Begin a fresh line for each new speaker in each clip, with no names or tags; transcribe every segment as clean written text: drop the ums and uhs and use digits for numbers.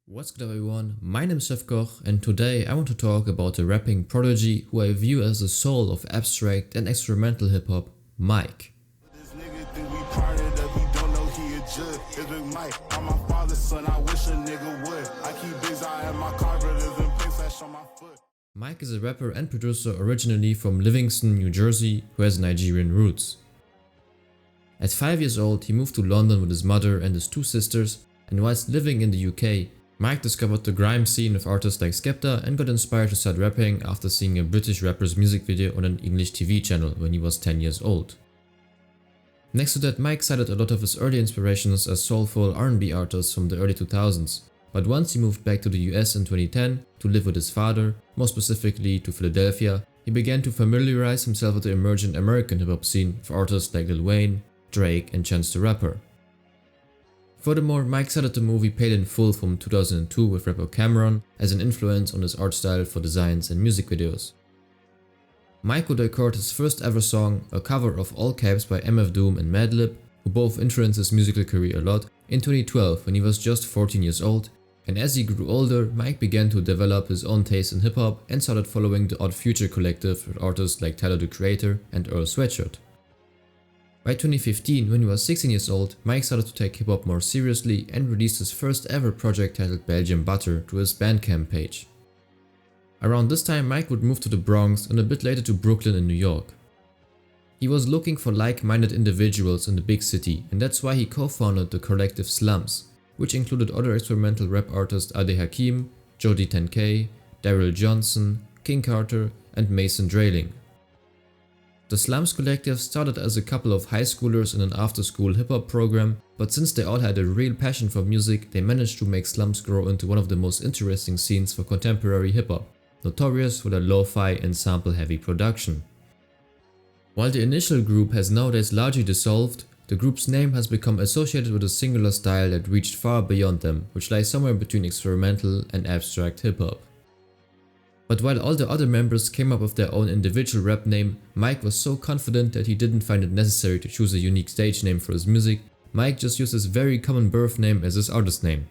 What's good everyone, my name is Chefkoch and today I want to talk about a rapping prodigy who I view as the soul of abstract and experimental hip hop, Mike. Mike is a rapper and producer originally from Livingston, New Jersey, who has Nigerian roots. At 5 years old, he moved to London with his mother and his two sisters, and whilst living in the UK, Mike discovered the grime scene with artists like Skepta and got inspired to start rapping after seeing a British rapper's music video on an English TV channel when he was 10 years old. Next to that, Mike cited a lot of his early inspirations as soulful R&B artists from the early 2000s, but once he moved back to the US in 2010 to live with his father, more specifically to Philadelphia, he began to familiarize himself with the emergent American hip-hop scene with artists like Lil Wayne, Drake and Chance the Rapper. Furthermore, Mike cited the movie Paid in Full from 2002 with rapper Cameron as an influence on his art style for designs and music videos. Mike would record his first ever song, a cover of All Caps by MF Doom and Madlib, who both influenced his musical career a lot, in 2012 when he was just 14 years old, and as he grew older, Mike began to develop his own taste in hip hop and started following the Odd Future collective with artists like Tyler the Creator and Earl Sweatshirt. By 2015, when he was 16 years old, Mike started to take hip hop more seriously and released his first ever project titled Belgian Butter to his Bandcamp page. Around this time, Mike would move to the Bronx and a bit later to Brooklyn in New York. He was looking for like-minded individuals in the big city, and that's why he co-founded the collective Slums, which included other experimental rap artists Ade Hakim, Jody 10K, Daryl Johnson, King Carter and Mason Drayling. The Slums collective started as a couple of high schoolers in an after-school hip-hop program, but since they all had a real passion for music, they managed to make Slums grow into one of the most interesting scenes for contemporary hip-hop, notorious for their lo-fi and sample-heavy production. While the initial group has nowadays largely dissolved, the group's name has become associated with a singular style that reached far beyond them, which lies somewhere between experimental and abstract hip-hop. But while all the other members came up with their own individual rap name, Mike was so confident that he didn't find it necessary to choose a unique stage name for his music. Mike just used his very common birth name as his artist name.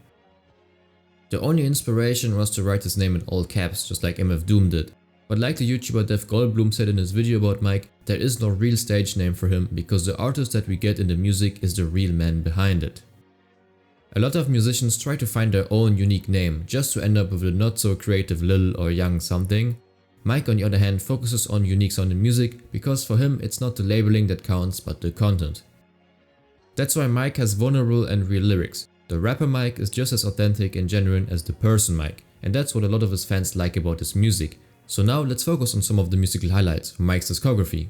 The only inspiration was to write his name in all caps, just like MF Doom did. But like the YouTuber Def Goldblum said in his video about Mike, there is no real stage name for him because the artist that we get in the music is the real man behind it. A lot of musicians try to find their own unique name just to end up with a not so creative Lil or Young something. Mike on the other hand focuses on unique sounding music because for him it's not the labeling that counts but the content. That's why Mike has vulnerable and real lyrics. The rapper Mike is just as authentic and genuine as the person Mike, and that's what a lot of his fans like about his music. So now let's focus on some of the musical highlights from Mike's discography.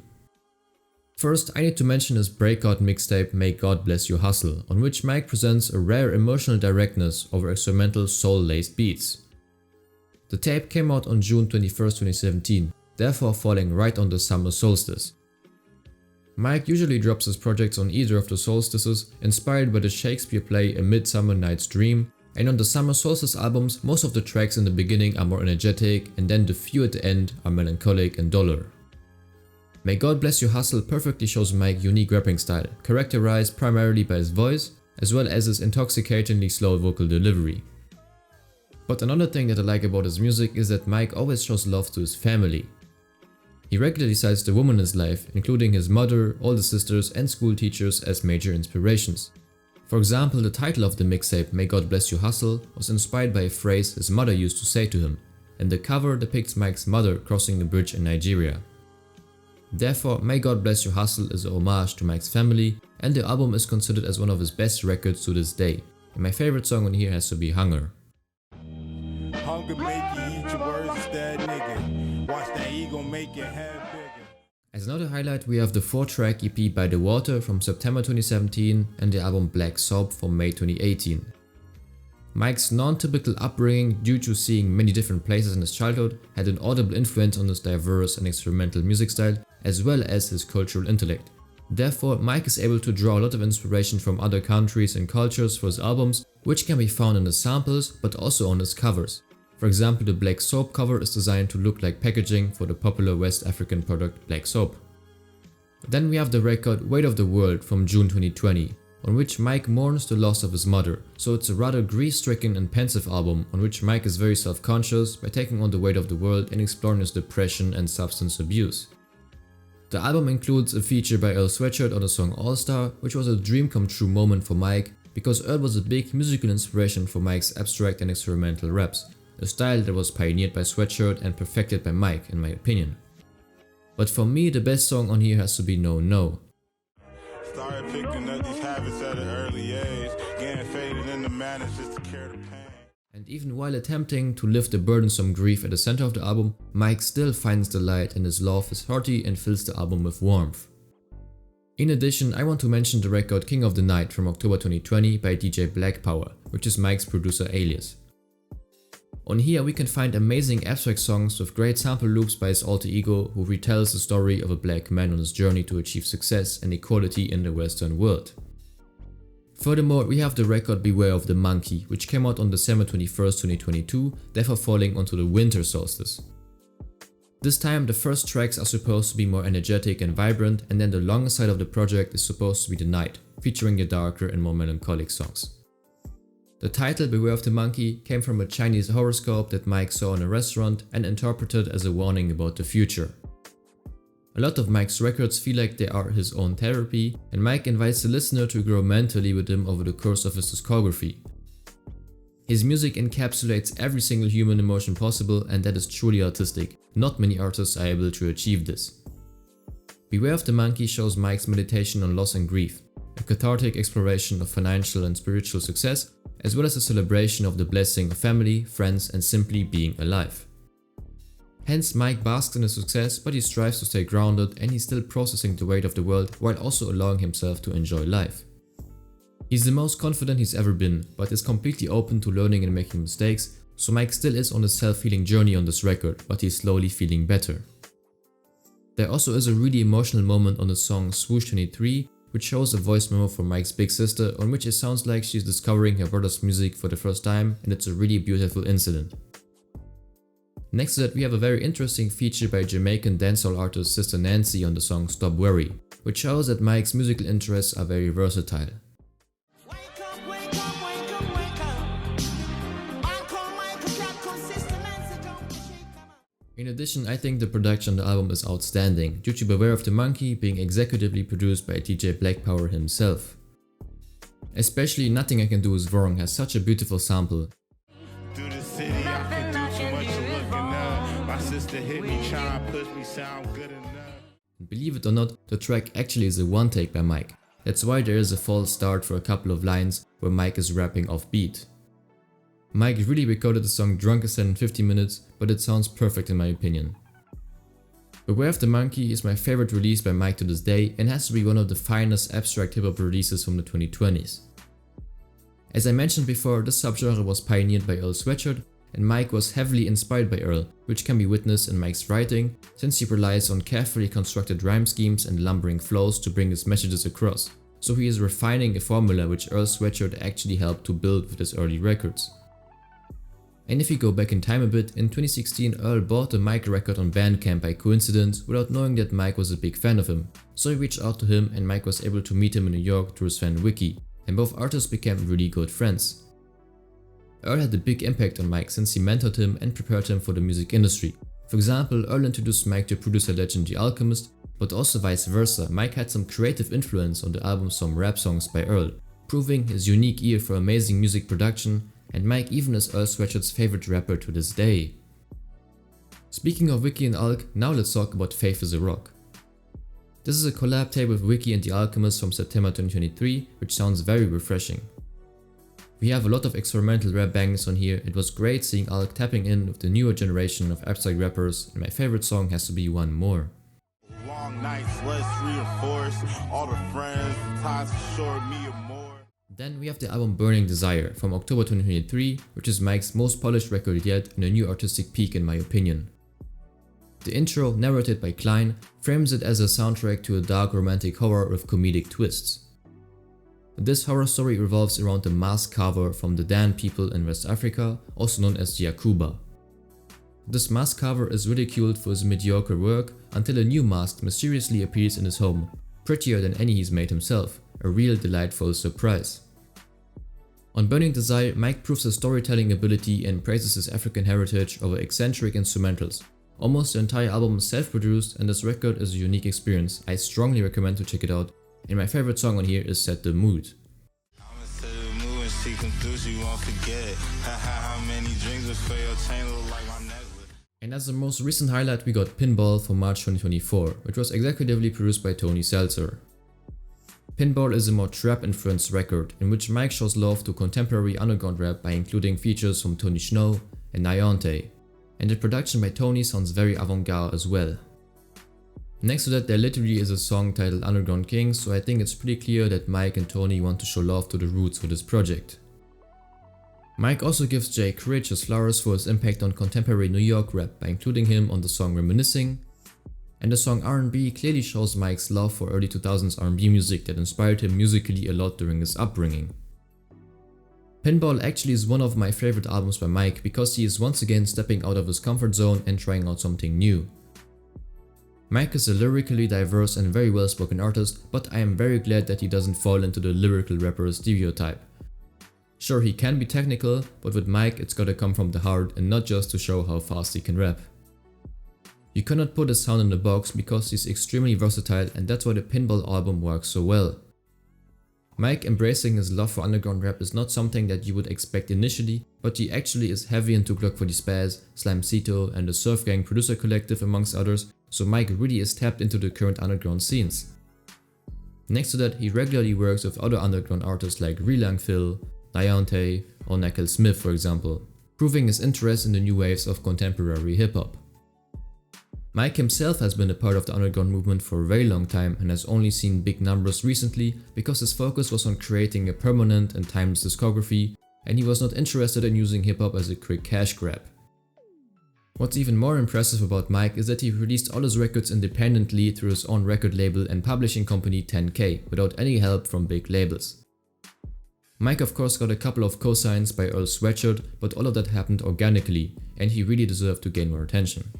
First, I need to mention his breakout mixtape May God Bless Your Hustle, on which Mike presents a rare emotional directness over experimental soul-laced beats. The tape came out on June 21st, 2017, therefore falling right on the summer solstice. Mike usually drops his projects on either of the solstices, inspired by the Shakespeare play A Midsummer Night's Dream, and on the summer solstice albums most of the tracks in the beginning are more energetic and then the few at the end are melancholic and duller. May God Bless Your Hustle perfectly shows Mike's unique rapping style, characterized primarily by his voice, as well as his intoxicatingly slow vocal delivery. But another thing that I like about his music is that Mike always shows love to his family. He regularly cites the women in his life, including his mother, older sisters and school teachers as major inspirations. For example, the title of the mixtape May God Bless Your Hustle was inspired by a phrase his mother used to say to him, and the cover depicts Mike's mother crossing a bridge in Nigeria. Therefore, May God Bless Your Hustle is a homage to Mike's family, and the album is considered as one of his best records to this day. And my favorite song on here has to be Hunger.
Hunger make you eat your words instead, nigga. Watch that ego make your head bigger.
As another highlight, we have the 4-track EP By the Water from September 2017 and the album Black Soap from May 2018. Mike's non-typical upbringing due to seeing many different places in his childhood had an audible influence on his diverse and experimental music style, as well as his cultural intellect. Therefore, Mike is able to draw a lot of inspiration from other countries and cultures for his albums, which can be found in the samples but also on his covers. For example, the Black Soap cover is designed to look like packaging for the popular West African product Black Soap. Then we have the record Weight of the World from June 2020, on which Mike mourns the loss of his mother, so it's a rather grief-stricken and pensive album on which Mike is very self-conscious by taking on the weight of the world and exploring his depression and substance abuse. The album includes a feature by Earl Sweatshirt on the song All Star, which was a dream come true moment for Mike because Earl was a big musical inspiration for Mike's abstract and experimental raps, a style that was pioneered by Sweatshirt and perfected by Mike in my opinion. But for me the best song on here has to be No No.
Started picking up these habits at an early age, getting faded in the madness just to carry the pain.
And even while attempting to lift the burdensome grief at the center of the album, Mike still finds the light and his love is hearty and fills the album with warmth. In addition, I want to mention the record King of the Night from October 2020 by DJ Black Power, which is Mike's producer alias. On here we can find amazing abstract songs with great sample loops by his alter ego who retells the story of a black man on his journey to achieve success and equality in the Western world. Furthermore, we have the record Beware of the Monkey, which came out on December 21st, 2022, therefore falling onto the winter solstice. This time the first tracks are supposed to be more energetic and vibrant, and then the longer side of the project is supposed to be the night, featuring the darker and more melancholic songs. The title Beware of the Monkey came from a Chinese horoscope that Mike saw in a restaurant and interpreted as a warning about the future. A lot of Mike's records feel like they are his own therapy, and Mike invites the listener to grow mentally with him over the course of his discography. His music encapsulates every single human emotion possible, and that is truly artistic. Not many artists are able to achieve this. Beware of the Monkey shows Mike's meditation on loss and grief, a cathartic exploration of financial and spiritual success, as well as a celebration of the blessing of family, friends, and simply being alive. Hence, Mike basks in his success, but he strives to stay grounded and he's still processing the weight of the world while also allowing himself to enjoy life. He's the most confident he's ever been, but is completely open to learning and making mistakes, so Mike still is on a self-healing journey on this record, but he's slowly feeling better. There also is a really emotional moment on the song Swoosh 23, which shows a voice memo from Mike's big sister on which it sounds like she's discovering her brother's music for the first time, and it's a really beautiful incident. Next to that we have a very interesting feature by Jamaican dancehall artist Sister Nancy on the song Stop Worry, which shows that Mike's musical interests are very versatile. In addition, I think the production on the album is outstanding, due to Beware of the Monkey being executively produced by DJ Black Power himself. Especially Nothing I Can Do Is Wrong has such a beautiful sample.
Through the city, I can do too much of looking up. My sister hit me, trying to push me, sound good enough.
Believe it or not, the track actually is a one take by Mike. That's why there is a false start for a couple of lines where Mike is rapping off beat. Mike really recorded the song Drunk as Hell in 50 minutes, but it sounds perfect in my opinion. Beware of the Monkey is my favorite release by Mike to this day and has to be one of the finest abstract hip hop releases from the 2020s. As I mentioned before, this subgenre was pioneered by Earl Sweatshirt, and Mike was heavily inspired by Earl, which can be witnessed in Mike's writing, since he relies on carefully constructed rhyme schemes and lumbering flows to bring his messages across, so he is refining a formula which Earl Sweatshirt actually helped to build with his early records. And if you go back in time a bit, in 2016 Earl bought the Mike record on Bandcamp by coincidence without knowing that Mike was a big fan of him, so he reached out to him and Mike was able to meet him in New York through his fan Wiki, and both artists became really good friends. Earl had a big impact on Mike since he mentored him and prepared him for the music industry. For example, Earl introduced Mike to producer legend The Alchemist, but also vice versa. Mike had some creative influence on the album's some rap songs by Earl, proving his unique ear for amazing music production, and Mike even is Earl Sweatshirt's favorite rapper to this day. Speaking of Wiki and Alk, now let's talk about Faith is a Rock. This is a collab tape with Wiki and The Alchemist from September 2023, which sounds very refreshing. We have a lot of experimental rap bangers on here. It was great seeing Alk tapping in with the newer generation of abstract rappers, and my favorite song has to be One More.
Long nights, let's reinforce all the friends, ties short me and more.
Then we have the album Burning Desire from October 2023, which is Mike's most polished record yet and a new artistic peak in my opinion. The intro, narrated by Klein, frames it as a soundtrack to a dark romantic horror with comedic twists. This horror story revolves around the mask carver from the Dan people in West Africa, also known as the Yakuba. This mask carver is ridiculed for his mediocre work until a new mask mysteriously appears in his home, prettier than any he's made himself, a real delightful surprise. On Burning Desire, Mike proves his storytelling ability and praises his African heritage over eccentric instrumentals. Almost the entire album is self-produced and this record is a unique experience. I strongly recommend to check it out, and my favorite song on here is Set the Mood. And as the most recent highlight, we got Pinball for March 2024, which was executively produced by Tony Seltzer. Pinball is a more trap-influenced record in which Mike shows love to contemporary underground rap by including features from Tony Snow and Nyante, and the production by Tony sounds very avant-garde as well. Next to that, there literally is a song titled Underground Kings, so I think it's pretty clear that Mike and Tony want to show love to the roots for this project. Mike also gives Jay Critch his flowers for his impact on contemporary New York rap by including him on the song Reminiscing, and the song Arnb clearly shows Mike's love for early 2000s R&B music that inspired him musically a lot during his upbringing. Pinball actually is one of my favorite albums by Mike because he is once again stepping out of his comfort zone and trying out something new. Mike is a lyrically diverse and very well spoken artist, but I am very glad that he doesn't fall into the lyrical rapper stereotype. Sure, he can be technical, but with Mike it's gotta come from the heart and not just to show how fast he can rap. You cannot put his sound in the box because he's extremely versatile, and that's why the Pinball album works so well. Mike embracing his love for underground rap is not something that you would expect initially, but he actually is heavy into Glock 40 Spaz, Slimecito and the Surf Gang producer collective amongst others, so Mike really is tapped into the current underground scenes. Next to that, he regularly works with other underground artists like Relang Phil, Nyante or Nickel Smith for example, proving his interest in the new waves of contemporary hip-hop. Mike himself has been a part of the underground movement for a very long time and has only seen big numbers recently because his focus was on creating a permanent and timeless discography, and he was not interested in using hip-hop as a quick cash grab. What's even more impressive about Mike is that he released all his records independently through his own record label and publishing company 10K without any help from big labels. Mike of course got a couple of cosigns by Earl Sweatshirt, but all of that happened organically and he really deserved to gain more attention.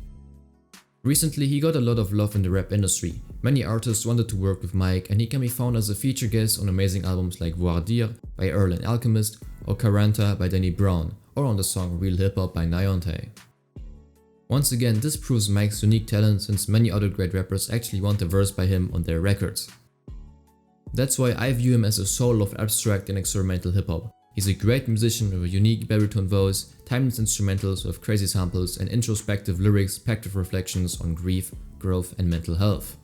Recently he got a lot of love in the rap industry. Many artists wanted to work with Mike and he can be found as a feature guest on amazing albums like Voir Dire by Earl and Alchemist or Caranta by Danny Brown or on the song Real Hip Hop by Nyante. Once again, this proves Mike's unique talent since many other great rappers actually want a verse by him on their records. That's why I view him as a soul of abstract and experimental hip hop. He's a great musician with a unique baritone voice, timeless instrumentals with crazy samples and introspective lyrics packed with reflections on grief, growth and mental health.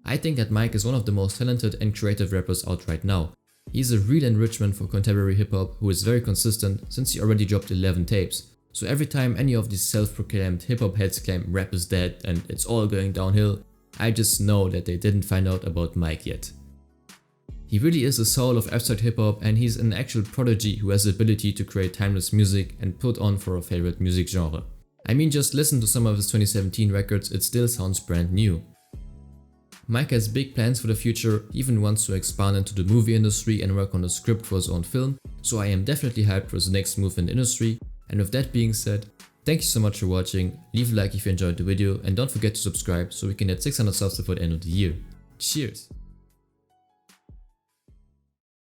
I think that Mike is one of the most talented and creative rappers out right now. He's a real enrichment for contemporary hip hop who is very consistent since he already dropped 11 tapes. So every time any of these self-proclaimed hip hop heads claim rap is dead and it's all going downhill, I just know that they didn't find out about Mike yet. He really is the soul of abstract hip hop and he's an actual prodigy who has the ability to create timeless music and put on for a favorite music genre. I mean, just listen to some of his 2017 records, it still sounds brand new. Mike has big plans for the future, he even wants to expand into the movie industry and work on a script for his own film, so I am definitely hyped for his next move in the industry. And with that being said, thank you so much for watching, leave a like if you enjoyed the video and don't forget to subscribe so we can hit 600 subs before the end of the year. Cheers!